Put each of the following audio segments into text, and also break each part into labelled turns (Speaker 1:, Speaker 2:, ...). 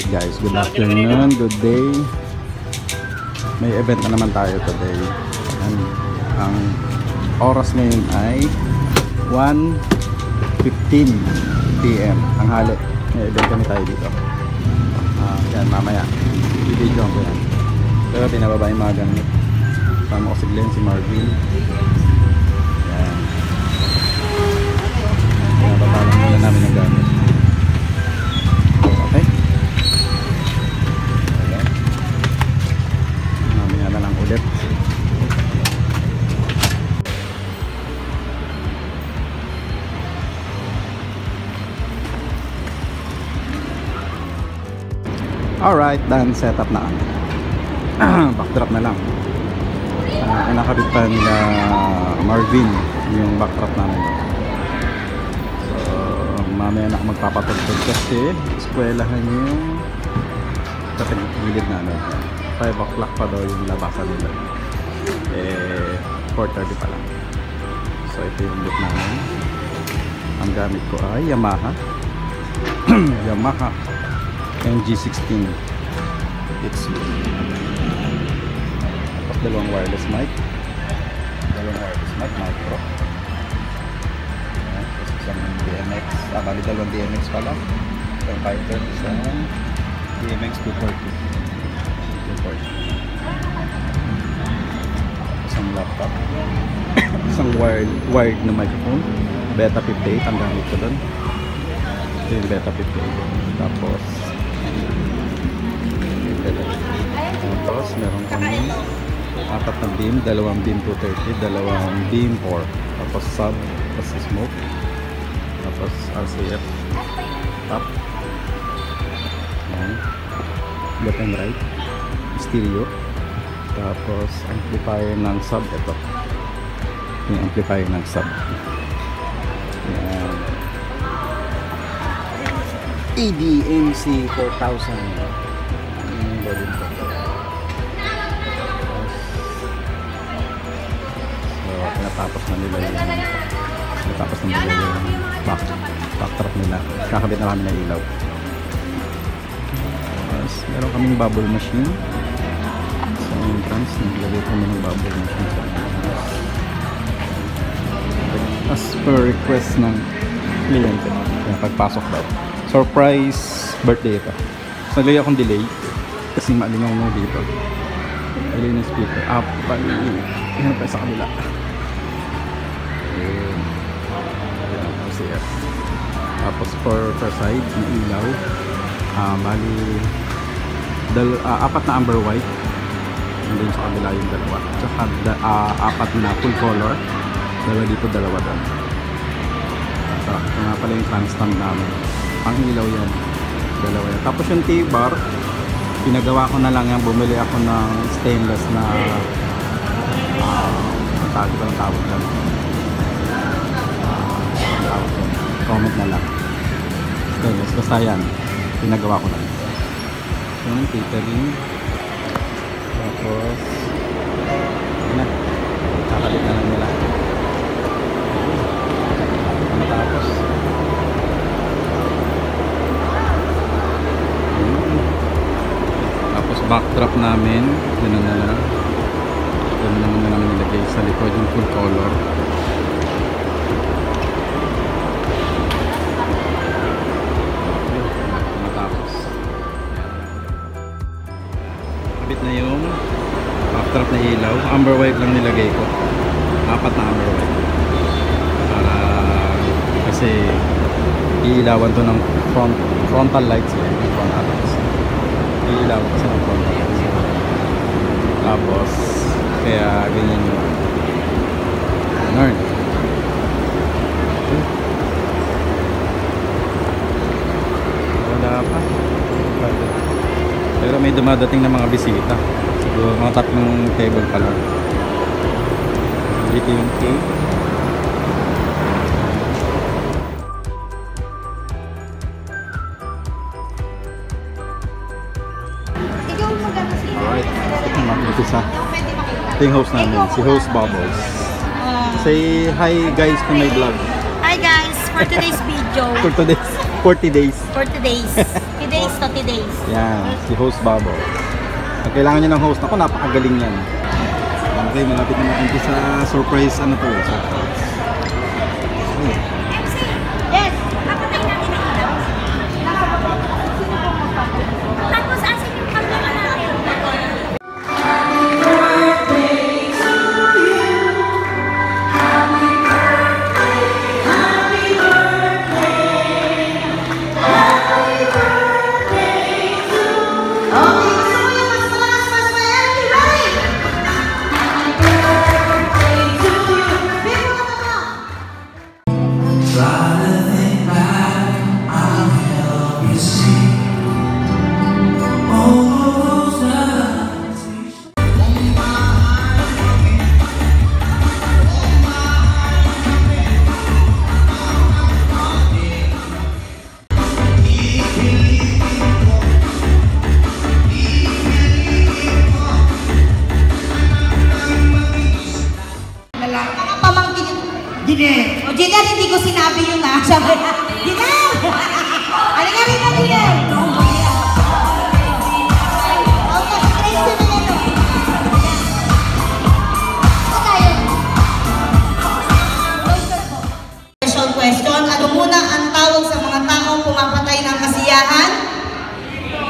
Speaker 1: Guys, good afternoon, good day. May event na naman tayo today. Ang oras ngayon ay 1:15 PM ang hali. May event kami tayo dito. Yan, mamaya i-video ko yan. Pero binababa yung mga gamit. Tama ko si Glenn, si Marvin. Yan. Binababa lang muna namin ang gamit. Okay? Mamaya na lang ulit. Alright, done, set up na kami. Backdrop na lang. Nakabit pa nila Marvin yung backdrop namin. So, mamaya na ako magpapatugtog kasi eskwelahan yung katagilid na 5 o'clock pa daw yung labasan nila. 4:30 pa lang. So, ito yung look namin. Ang gamit ko ay Yamaha. Yamaha MG16 XU. Tapos dalawang wireless mic, micro. Tapos isang DMX, bali dalawang DMX pala, isang fighter, isang DMX 240. Isang laptop, isang wired na microphone, Beta 58 ang gamit ko doon. Ito yung Beta 58. Tapos meron kami 4 na beam, dalawang beam 230, dalawang beam 4, tapos sub, tapos smoke, tapos RCF top, left and right, stereo, tapos amplifier ng sub. Ito yung amplifier ng sub. Yan. ADMC 4000 volume ko. So, natapos na nila yung backdrop nila. Kakabit na kami ng ilaw. Tapos, meron kaming bubble machine sa entrance. Naglagay kami ng bubble machine sa entrance. As per request ng kliyente. Yung pagpasok daw. Surprise birthday ito. So, naglagay akong delay kasi maalingaw mo dito. Delay ng speaker. Yan pa sa kabila. Tapos for side na ilaw, bali 4 na amber white, and then sa kabila yung dalawa, tsaka 4 na full color, dalawa dito, dalawa doon. So ito nga pala yung transstand namin, pang ilaw yan, dalawa yan. Tapos yung T-bar, pinagawa ko na lang yan. Bumili ako ng stainless na ang tawag lang, comment na lang, stainless, basta yan pinagawa ko na yung catering. Tapos yun na, kakalit na lang nila. Tapos backdrop namin, yun na lang. Yun naman na namin nilagay sa likod yung full color. Matapos kabit na yung backdrop na ilaw. Amber white lang nilagay ko, 4 na amber white, para kasi iilawan to ng frontal lights yan, yung frontal lights iilawan kasi ng frontal lights. Tapos kaya ganyan yung nerd. Wala pa, pero may dumadating na mga bisita, siguro mga 3 table pa lang. Dito yung cake. Ito naman, isa. Ito yung host namin, si Host Bubbles. Say hi guys to my vlog.
Speaker 2: Hi guys, for today's video.
Speaker 1: For today's 40 days.
Speaker 2: For today's. Today's to today's.
Speaker 1: Yan, si Host Bubbles. Pag kailangan niya ng host, ako napakagaling yan. Okay, malapit na natin sa surprise ano to eh. Surprise.
Speaker 2: Yes, nakatay natin ang ilaw. Tapos asin yung camera natin.
Speaker 3: O Jenner, hindi ko sinabi yun na. Sabi na, Jenner! Halika rin na, Jenner! Question, ano muna ang tawag sa mga taong pumapatay ng kasiyahan?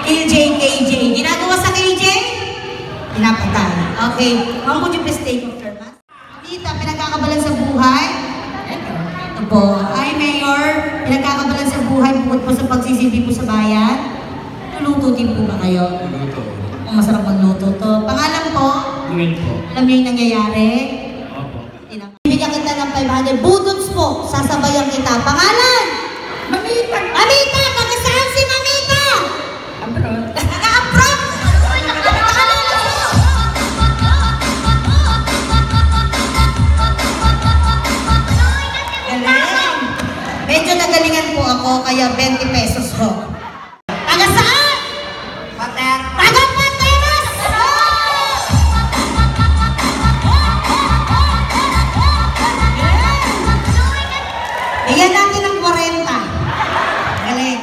Speaker 3: KJ. Ginagawa sa KJ? Pinapatay. Okay. Ma'am, would you please take off your mask? Tita, pinagkakabalan sa buhay? Ito po. Ay, Mayor, pinagkakabalan sa buhay bukod po sa pagsisilbi po sa bayan? Luluto din po ba kayo?
Speaker 4: Luto.
Speaker 3: Ang masarap magluto to. Pangalan po?
Speaker 4: Luwin po.
Speaker 3: Alam niyo yung nangyayari?
Speaker 4: Opo.
Speaker 3: Bibigyan kita ng 500. Budots po. Sasabayan kita. Pangalan? Mamita! Mamita! Taga saan si Mamita? Abroad. Taga-abroad! Galing! Medyo nagalingan po ako, kaya 20 pesos ho. Taga saan? Pater. Taga Pateras! Bigyan natin ng 40. Galing.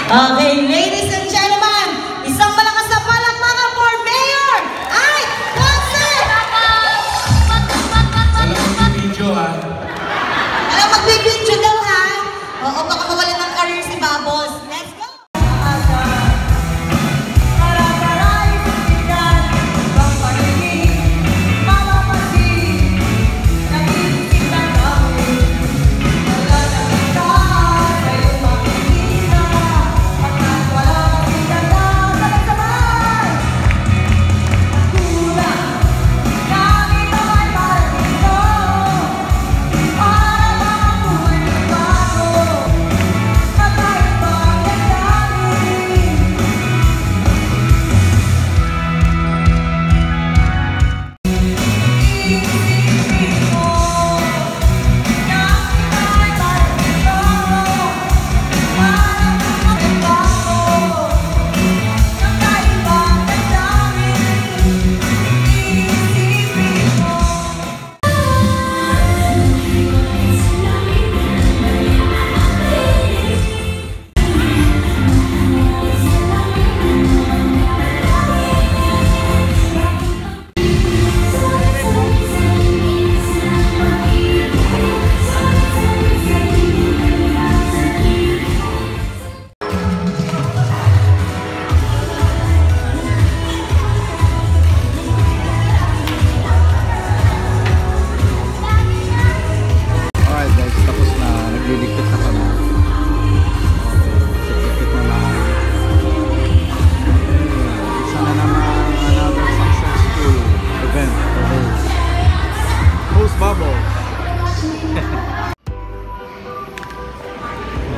Speaker 3: Okay, ladies and gentlemen, isang malakas na palakpakan for Mayor ay Ponce!
Speaker 4: Walang mag-video ha.
Speaker 3: Alam, magbibidyo daw ha? Oo, baka mawalan ng career si Babos. Let's go!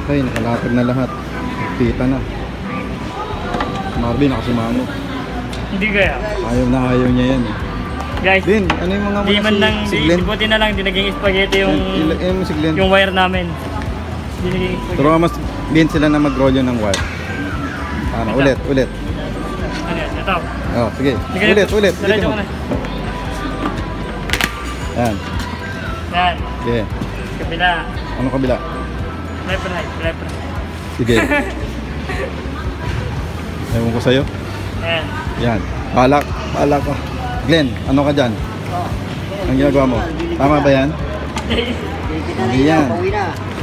Speaker 1: Okay, nakalapag na lahat. Kita na. Marvin, nakasumamo.
Speaker 5: Hindi kaya.
Speaker 1: Ayaw niya yan.
Speaker 5: Guys,
Speaker 1: Din, ano yung mga
Speaker 5: di man lang,
Speaker 1: siglen?
Speaker 5: buti na lang, di naging spaghetti yung
Speaker 1: Siglen.
Speaker 5: yung wire namin. Di naging spaghetti.
Speaker 1: Pero mas din sila na mag-roll yun ng wire. Ano, ulit.
Speaker 5: Ito.
Speaker 1: Oh, sige.
Speaker 5: Sige,
Speaker 1: Ulit.
Speaker 5: diretso
Speaker 1: Ulitin mo.
Speaker 5: mo na.
Speaker 1: Yan.
Speaker 5: Yan.
Speaker 1: Sige.
Speaker 5: Kabila.
Speaker 1: Ano kabila?
Speaker 5: Left right. Left right.
Speaker 1: Sige. Ewan ko sa'yo.
Speaker 5: Yan.
Speaker 1: Yan. Balak ka. Glenn, ano ka dyan? Ang ginagawa mo? Tama ba yan? Hindi yan.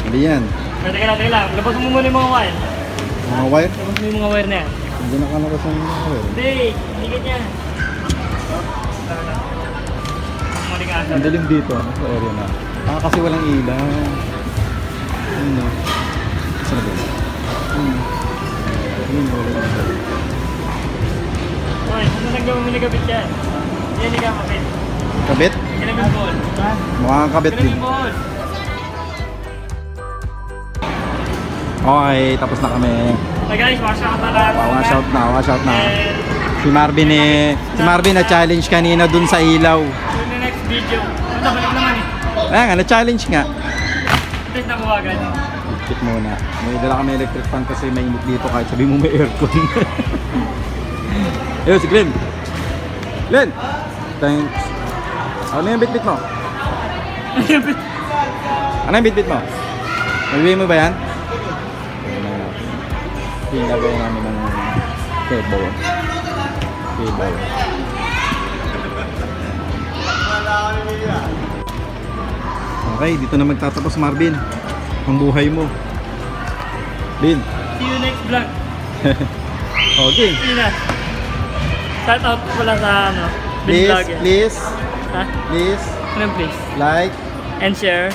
Speaker 1: Hindi yan.
Speaker 5: Pwede ka natin lang. Labas mo muna yung mga wire.
Speaker 1: Mga wire?
Speaker 5: Labas mo yung mga wire na yan.
Speaker 1: Hindi na kalabas ang mga wire.
Speaker 5: Hindi ganyan. Muli ka asa.
Speaker 1: Ang dilim dito, sa area na. Kasi walang ilaw. Ano? Saan ba? Walang ilaw.
Speaker 5: Hoy, kung nagawin mo nagabit yan. Yan hindi ka kapit.
Speaker 1: Kabit?
Speaker 5: Kinabit ball.
Speaker 1: Mukhang kabit din.
Speaker 5: Kinabit ball.
Speaker 1: Okay, tapos na kami.
Speaker 5: Hey guys, wash out na lang.
Speaker 1: Wash out na.
Speaker 5: And
Speaker 1: Si Marvin na challenge kanina dun sa ilaw.
Speaker 5: in the next video. Ito, balik naman eh.
Speaker 1: Ayan nga, na-challenge nga.
Speaker 5: Please na buwagan.
Speaker 1: Check muna. May dala kami electric fan kasi mainit dito kahit sabi mo may aircon. Ayun, si Glenn. Glenn! Thanks. Ano yung bitbit mo? Ano yung bitbit mo? Nabibigay mo ba yan? Pinagay namin ng cable. Okay, dito na magtatapos Marvin. Ang buhay mo. Lin.
Speaker 5: See you next vlog.
Speaker 1: Okay.
Speaker 5: Sige na. Shout out pala sa ano.
Speaker 1: Please,
Speaker 5: Vlog yan.
Speaker 1: please,
Speaker 5: Ha?
Speaker 1: please
Speaker 5: Ano please?
Speaker 1: like
Speaker 5: And share.